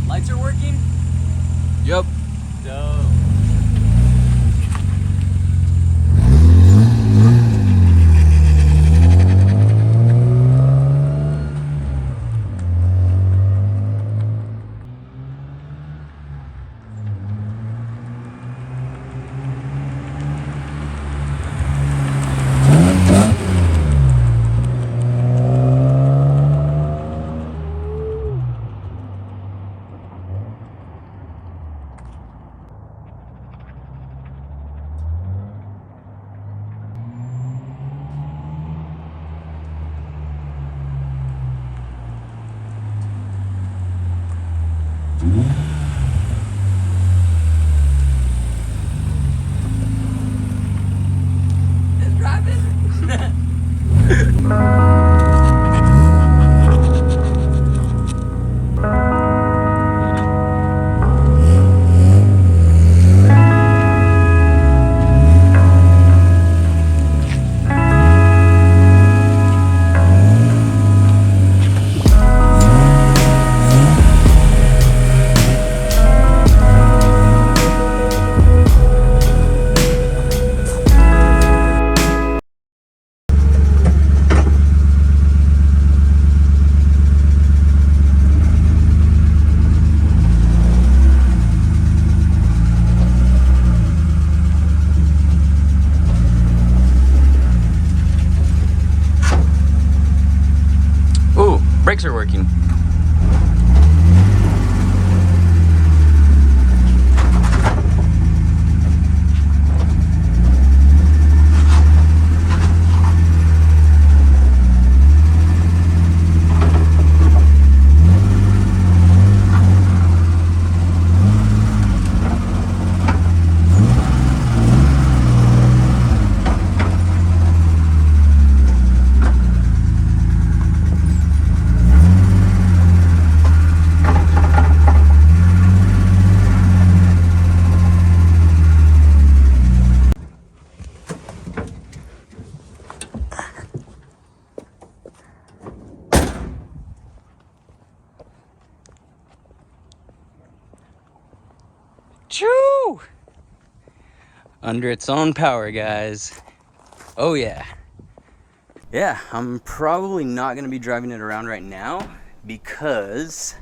Lights are working? Yep. Dope. It's driving. Ooh, brakes are working. Choo! Under its own power, guys. Oh yeah. Yeah, I'm probably not gonna be driving it around right now because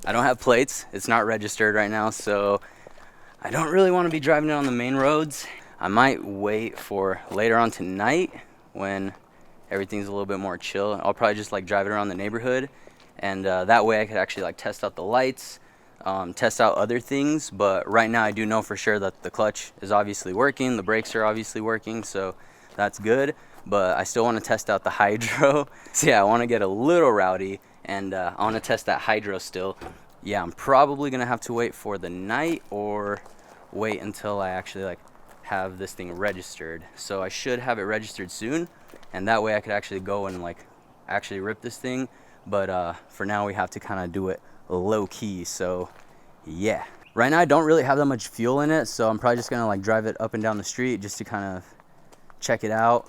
I don't have plates. It's not registered right now, so I don't really want to be driving it on the main roads. I might wait for later on tonight when everything's a little bit more chill. I'll probably just like drive it around the neighborhood, and that way I could actually like test out the lights, test out other things. But right now I do know for sure that the clutch is obviously working, the brakes are obviously working, so that's good. But I still want to test out the hydro. So yeah, I want to get a little rowdy, and I want to test that hydro still. Yeah, I'm probably gonna have to wait for the night or wait until I actually like have this thing registered. So I should have it registered soon, and that way I could actually go and like actually rip this thing. But for now we have to kind of do it low key. So yeah, right now I don't really have that much fuel in it, so I'm probably just gonna like drive it up and down the street just to kind of check it out.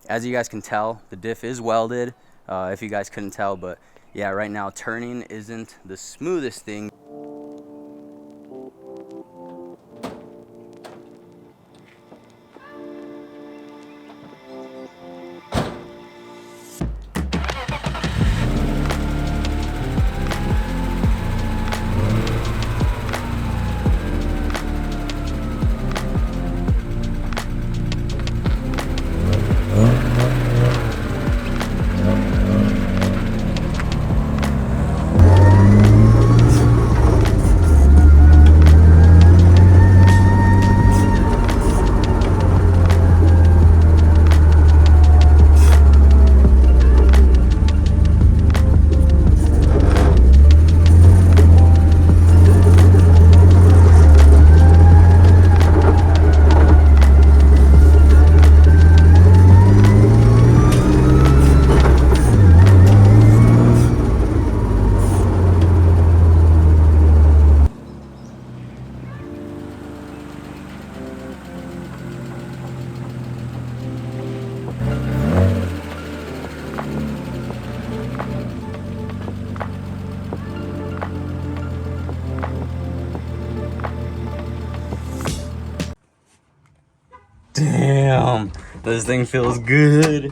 As you guys can tell, the diff is welded, if you guys couldn't tell. But yeah, right now turning isn't the smoothest thing. Damn, this thing feels good.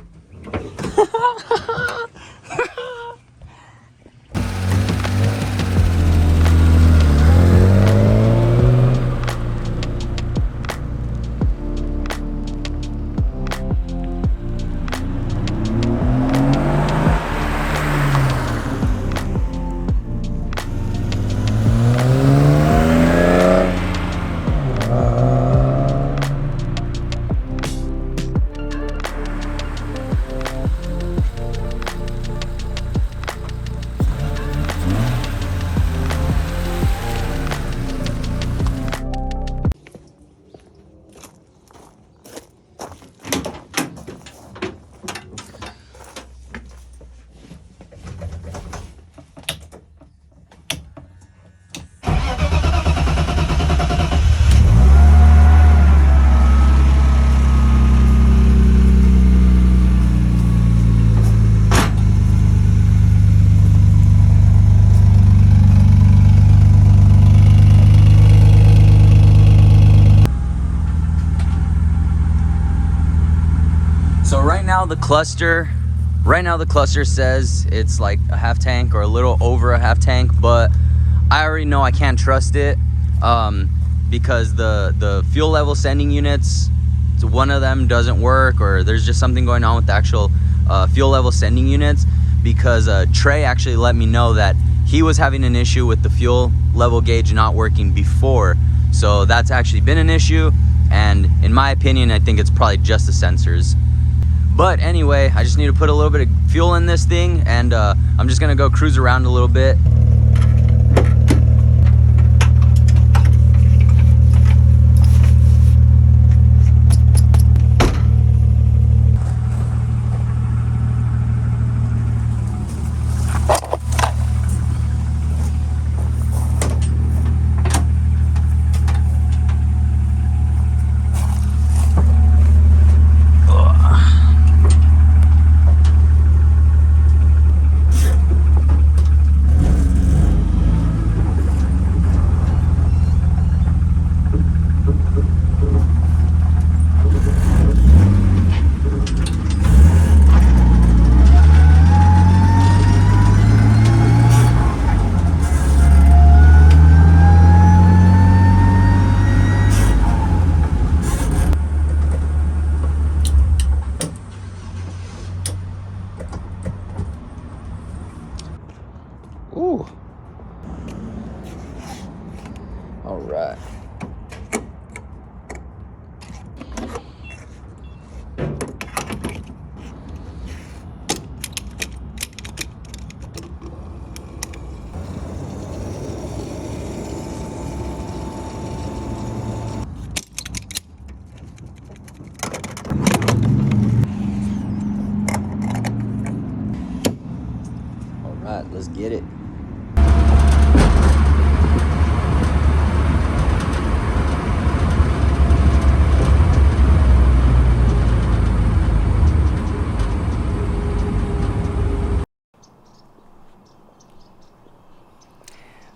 So right now the cluster says it's like a half tank or a little over a half tank, but I already know I can't trust it because the fuel level sending units, one of them doesn't work, or there's just something going on with the actual fuel level sending units, because Trey actually let me know that he was having an issue with the fuel level gauge not working before. So that's actually been an issue, and in my opinion, I think it's probably just the sensors. But anyway, I just need to put a little bit of fuel in this thing, and I'm just gonna go cruise around a little bit. Ooh. All right. All right, let's get it.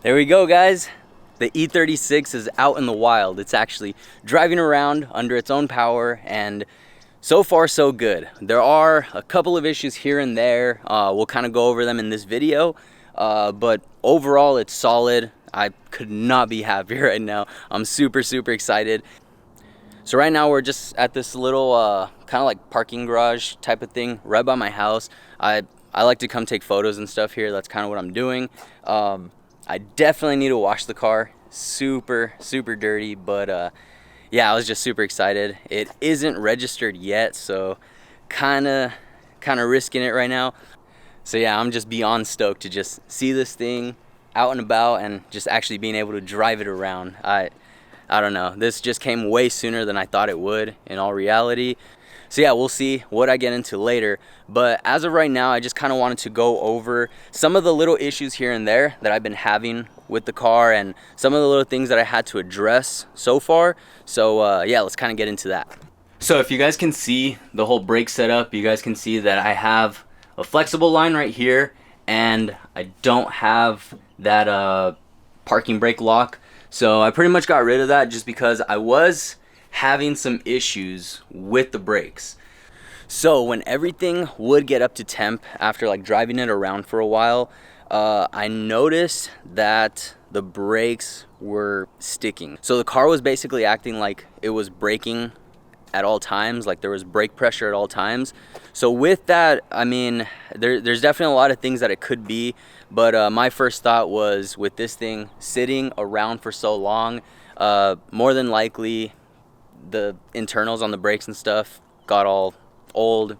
There we go, guys. The E36 is out in the wild. It's actually driving around under its own power, and so far so good. There are a couple of issues here and there. We'll kind of go over them in this video, but overall it's solid. I could not be happier right now. I'm super excited. So right now we're just at this little kind of like parking garage type of thing right by my house. I like to come take photos and stuff here. That's kind of what I'm doing. I definitely need to wash the car. Super dirty, but yeah, I was just super excited. It isn't registered yet, so kind of risking it right now. So yeah, I'm just beyond stoked to just see this thing out and about and just actually being able to drive it around. I don't know, this just came way sooner than I thought it would in all reality. So yeah, we'll see what I get into later. But as of right now, I just kind of wanted to go over some of the little issues here and there that I've been having with the car, and some of the little things that I had to address so far. So yeah, let's kind of get into that. So if you guys can see the whole brake setup, you guys can see that I have a flexible line right here, and I don't have that parking brake lock. So I pretty much got rid of that just because I was having some issues with the brakes. So when everything would get up to temp after like driving it around for a while, I noticed that the brakes were sticking. So the car was basically acting like it was braking at all times, like there was brake pressure at all times. So with that, I mean, there's definitely a lot of things that it could be, but my first thought was, with this thing sitting around for so long, more than likely the internals on the brakes and stuff got all old,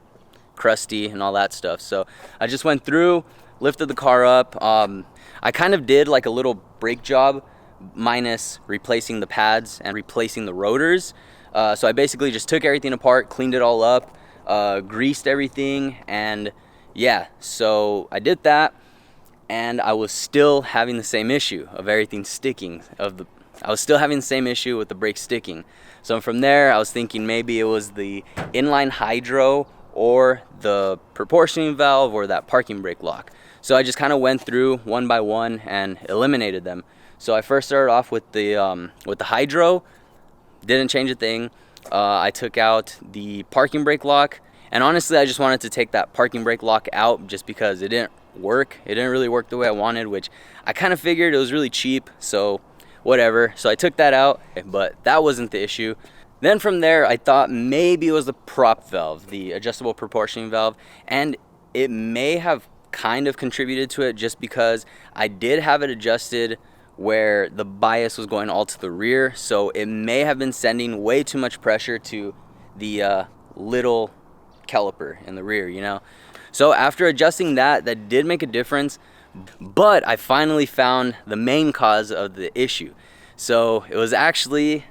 crusty, and all that stuff. So I just went through, lifted the car up. I kind of did like a little brake job, minus replacing the pads and replacing the rotors. So I basically just took everything apart, cleaned it all up, greased everything, and yeah, so I did that, and I was still having the same issue of everything sticking. I was still having the same issue with the brake sticking. So from there, I was thinking maybe it was the inline hydro or the proportioning valve or that parking brake lock. So I just kind of went through one by one and eliminated them. So I first started off with the hydro. Didn't change a thing. I took out the parking brake lock, and honestly I just wanted to take that parking brake lock out just because it didn't work. It didn't really work the way I wanted, which I kind of figured. It was really cheap, so whatever. So I took that out, but that wasn't the issue. Then from there, I thought maybe it was the prop valve, the adjustable proportioning valve, and it may have kind of contributed to it just because I did have it adjusted where the bias was going all to the rear, so it may have been sending way too much pressure to the little caliper in the rear, you know. So after adjusting that did make a difference, but I finally found the main cause of the issue. So it was actually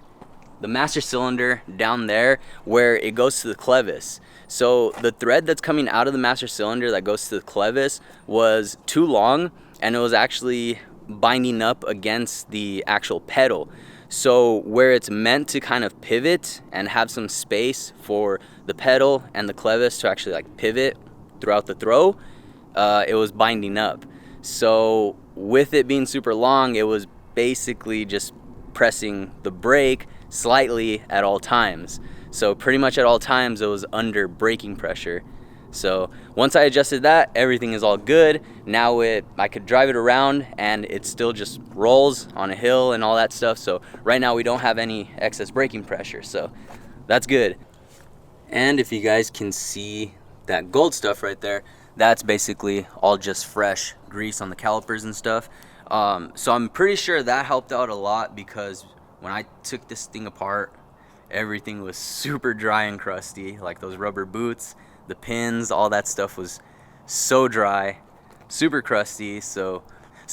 the master cylinder down there where it goes to the clevis. So the thread that's coming out of the master cylinder that goes to the clevis was too long, and it was actually binding up against the actual pedal. So where it's meant to kind of pivot and have some space for the pedal and the clevis to actually like pivot throughout the throw, it was binding up. So with it being super long, it was basically just pressing the brake slightly at all times. So pretty much at all times it was under braking pressure. So once I adjusted that, everything is all good. Now I could drive it around and it still just rolls on a hill and all that stuff. So right now we don't have any excess braking pressure, so that's good. And if you guys can see that gold stuff right there, that's basically all just fresh grease on the calipers and stuff. So I'm pretty sure that helped out a lot, because when I took this thing apart, everything was super dry and crusty. Like those rubber boots, the pins, all that stuff was so dry, super crusty. So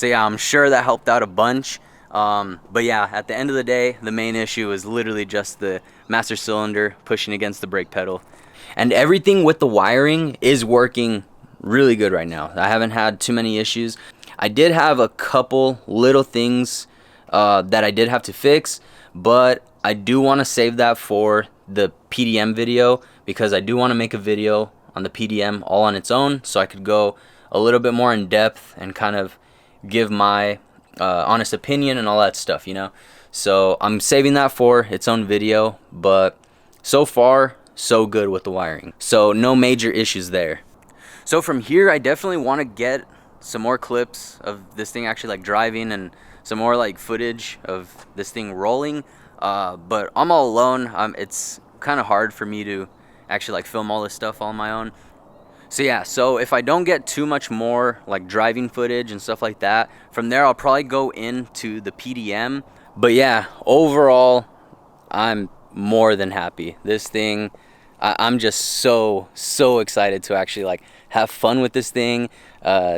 yeah, I'm sure that helped out a bunch. But yeah, at the end of the day, the main issue is literally just the master cylinder pushing against the brake pedal. And everything with the wiring is working really good right now. I haven't had too many issues. I did have a couple little things that I did have to fix, but I do want to save that for the PDM video, because I do want to make a video on the PDM all on its own, so I could go a little bit more in depth and kind of give my honest opinion and all that stuff, you know. So I'm saving that for its own video, but so far so good with the wiring, so no major issues there. So from here, I definitely want to get some more clips of this thing actually like driving, and some more like footage of this thing rolling, but I'm all alone. It's kind of hard for me to actually like film all this stuff on my own. So yeah, so if I don't get too much more like driving footage and stuff like that, from there I'll probably go into the PDM. But yeah, overall I'm more than happy. This thing, I'm just so excited to actually like have fun with this thing,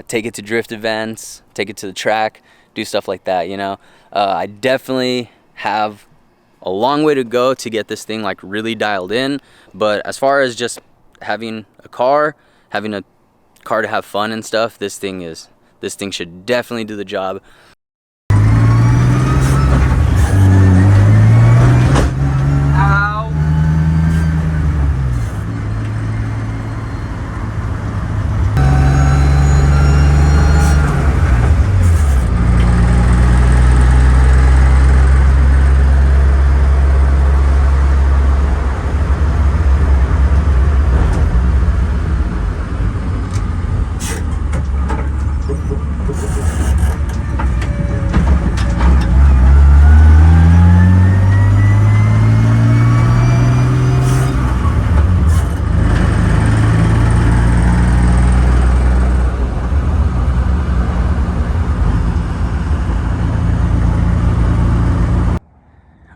take it to drift events, take it to the track, do stuff like that, you know. I definitely have a long way to go to get this thing like really dialed in, but as far as just having a car to have fun and stuff, this thing should definitely do the job.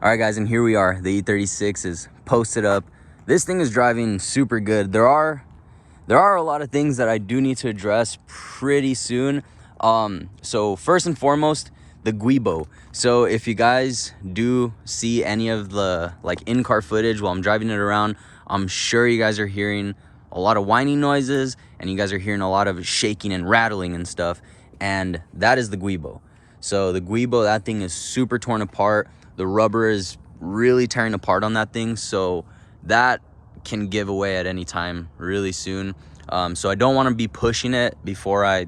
All right, guys, and here we are. The E36 is posted up. This thing is driving super good. There are a lot of things that I do need to address pretty soon. So first and foremost, the guibo. So if you guys do see any of the like in-car footage while I'm driving it around, I'm sure you guys are hearing a lot of whining noises and you guys are hearing a lot of shaking and rattling and stuff, and that is the guibo. So the guibo, that thing is super torn apart. The rubber is really tearing apart on that thing, so that can give away at any time really soon. So I don't want to be pushing it before I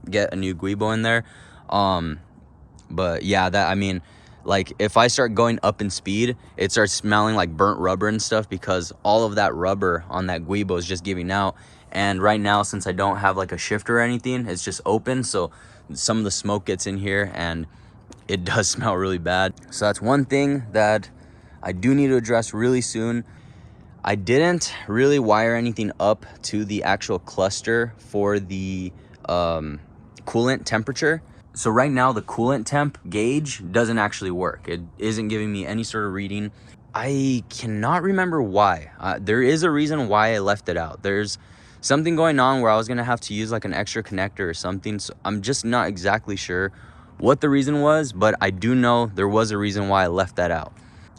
get a new guibo in there. But yeah, that, I mean, like if I start going up in speed, it starts smelling like burnt rubber and stuff because all of that rubber on that guibo is just giving out. And right now, since I don't have like a shifter or anything, it's just open, so some of the smoke gets in here and it does smell really bad. So that's one thing that I do need to address really soon. I didn't really wire anything up to the actual cluster for the coolant temperature. So right now the coolant temp gauge doesn't actually work. It isn't giving me any sort of reading. I cannot remember why. There is a reason why I left it out. There's something going on where I was gonna have to use like an extra connector or something. So I'm just not exactly sure what the reason was, but I do know there was a reason why I left that out.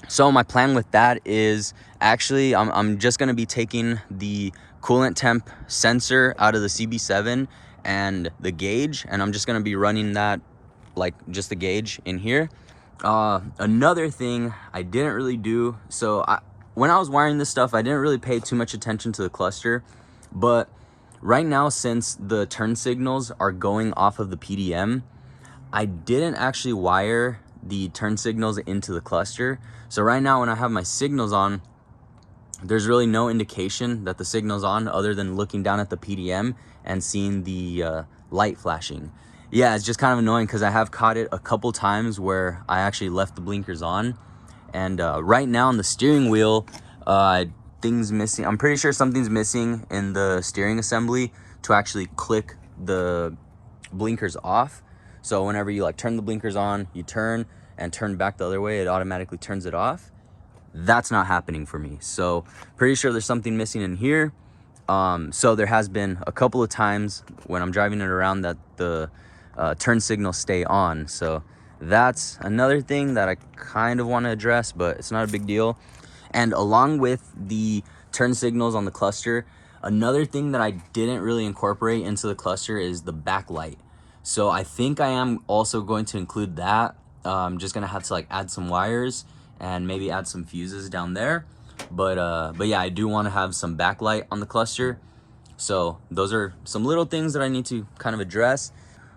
So my plan with that is actually I'm just gonna be taking the coolant temp sensor out of the CB7 and the gauge, and I'm just gonna be running that, like just the gauge in here. Another thing I didn't really do, so when I was wiring this stuff, I didn't really pay too much attention to the cluster, but right now, since the turn signals are going off of the PDM, I didn't actually wire the turn signals into the cluster. So right now when I have my signals on, there's really no indication that the signal's on other than looking down at the PDM and seeing the light flashing. Yeah, it's just kind of annoying because I have caught it a couple times where I actually left the blinkers on. And right now on the steering wheel, things missing. I'm pretty sure something's missing in the steering assembly to actually click the blinkers off. So whenever you like turn the blinkers on, you turn and turn back the other way, it automatically turns it off. That's not happening for me. So pretty sure there's something missing in here. So there has been a couple of times when I'm driving it around that the turn signals stay on. So that's another thing that I kind of want to address, but it's not a big deal. And along with the turn signals on the cluster, another thing that I didn't really incorporate into the cluster is the backlight. So I think I am also going to include that. I'm just gonna have to like add some wires and maybe add some fuses down there. But yeah, I do want to have some backlight on the cluster. So those are some little things that I need to kind of address.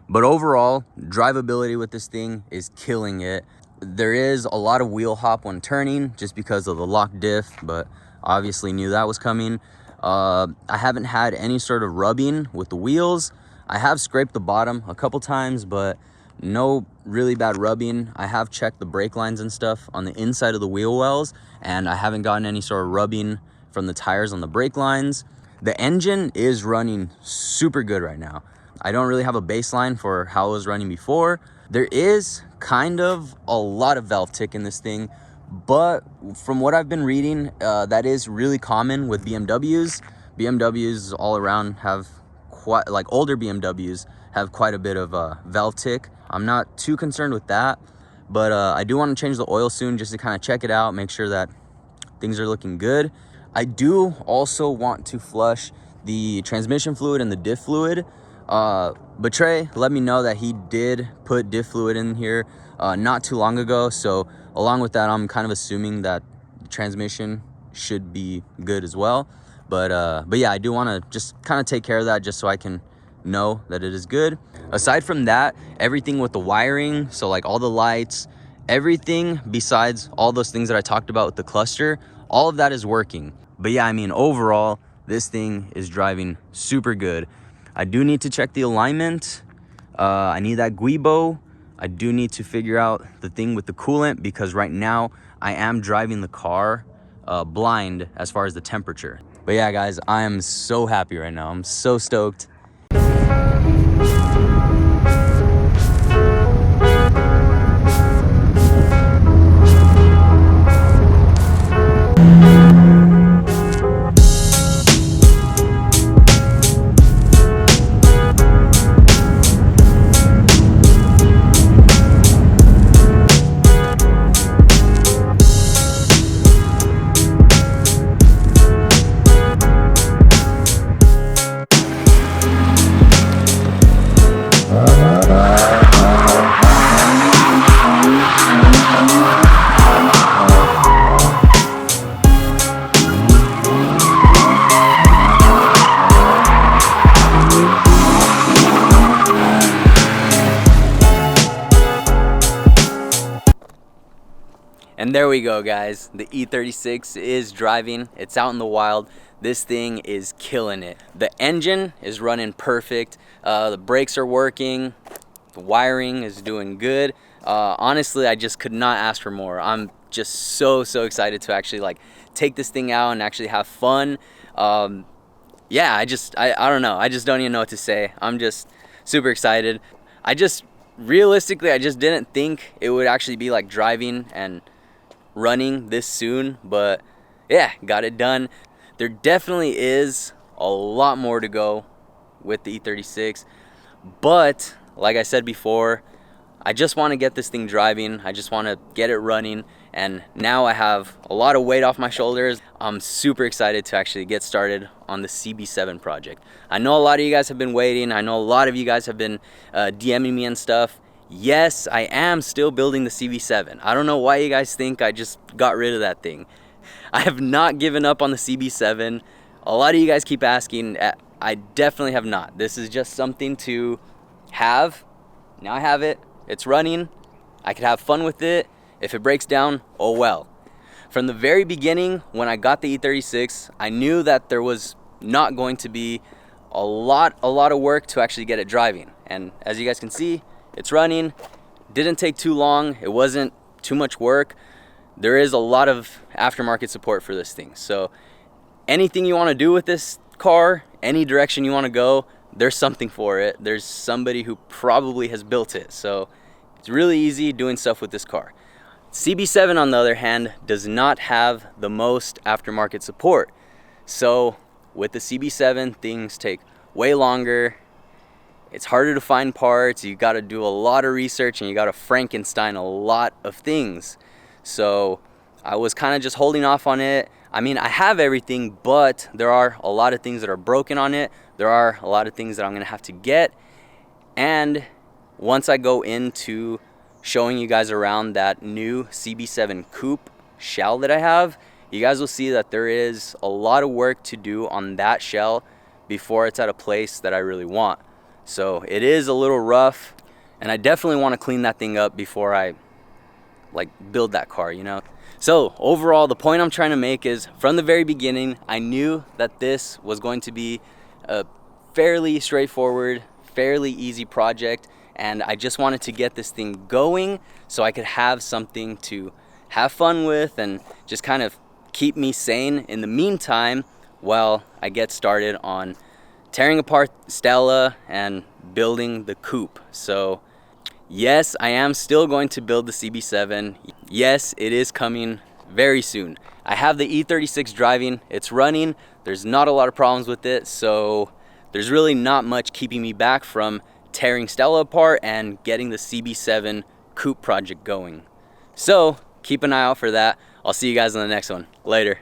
But overall, drivability with this thing is killing it. There is a lot of wheel hop when turning just because of the lock diff, but obviously knew that was coming. I haven't had any sort of rubbing with the wheels. I have scraped the bottom a couple times, but no really bad rubbing. I have checked the brake lines and stuff on the inside of the wheel wells, and I haven't gotten any sort of rubbing from the tires on the brake lines. The engine is running super good right now. I don't really have a baseline for how it was running before. There is kind of a lot of valve tick in this thing, but from what I've been reading, that is really common with BMWs. BMWs all around have quite, like older BMWs have quite a bit of valve tick. I'm not too concerned with that, but I do want to change the oil soon just to kind of check it out, make sure that things are looking good. I do also want to flush the transmission fluid and the diff fluid. But Trey let me know that he did put diff fluid in here not too long ago, so along with that, I'm kind of assuming that the transmission should be good as well. But yeah, I do want to just kind of take care of that just so I can know that it is good. Aside from that, everything with the wiring, so like all the lights, everything besides all those things that I talked about with the cluster, all of that is working. But yeah, I mean, overall, this thing is driving super good. I do need to check the alignment. I need that guibo. I do need to figure out the thing with the coolant because right now I am driving the car blind as far as the temperature. But yeah, guys, I am so happy right now. I'm so stoked. And there we go, guys. The E36 is driving. It's out in the wild. This thing is killing it. The engine is running perfect. The brakes are working. The wiring is doing good. Honestly, I just could not ask for more. I'm just so excited to actually like take this thing out and actually have fun. Yeah, I don't know. I just don't even know what to say. I'm just super excited. Realistically, I just didn't think it would actually be like driving and running this soon, but yeah, got it done. There definitely is a lot more to go with the E36, but like I said before, I just want to get this thing driving. I just want to get it running, and now I have a lot of weight off my shoulders. I'm super excited to actually get started on the CB7 project. I know a lot of you guys have been waiting. I know a lot of you guys have been DMing me and stuff. Yes, I am still building the CB7. I don't know why you guys think I just got rid of that thing. I have not given up on the CB7. A lot of you guys keep asking. I definitely have not. This is just something to have. Now I have it. It's running. I could have fun with it. If it breaks down, oh well. From the very beginning, when I got the E36, I knew that there was not going to be a lot of work to actually get it driving. And as you guys can see, it's running. Didn't take too long. It wasn't too much work. There is a lot of aftermarket support for this thing. So anything you want to do with this car, any direction you want to go, there's something for it. There's somebody who probably has built it. So it's really easy doing stuff with this car. CB7, on the other hand, does not have the most aftermarket support. So with the CB7, things take way longer. It's harder to find parts. You got to do a lot of research, and you got to Frankenstein a lot of things. So I was kind of just holding off on it. I mean, I have everything, but there are a lot of things that are broken on it. There are a lot of things that I'm gonna have to get. And once I go into showing you guys around that new CB7 coupe shell that I have, you guys will see that there is a lot of work to do on that shell before it's at a place that I really want. So it is a little rough, and I definitely want to clean that thing up before I like build that car, you know. So overall, the point I'm trying to make is, from the very beginning, I knew that this was going to be a fairly straightforward, fairly easy project, and I just wanted to get this thing going so I could have something to have fun with and just kind of keep me sane in the meantime while I get started on tearing apart Stella and building the coupe. So yes, I am still going to build the CB7. Yes, it is coming very soon. I have the E36 driving. It's running. There's not a lot of problems with it, so there's really not much keeping me back from tearing Stella apart and getting the CB7 coupe project going. So keep an eye out for that. I'll see you guys in the next one. Later.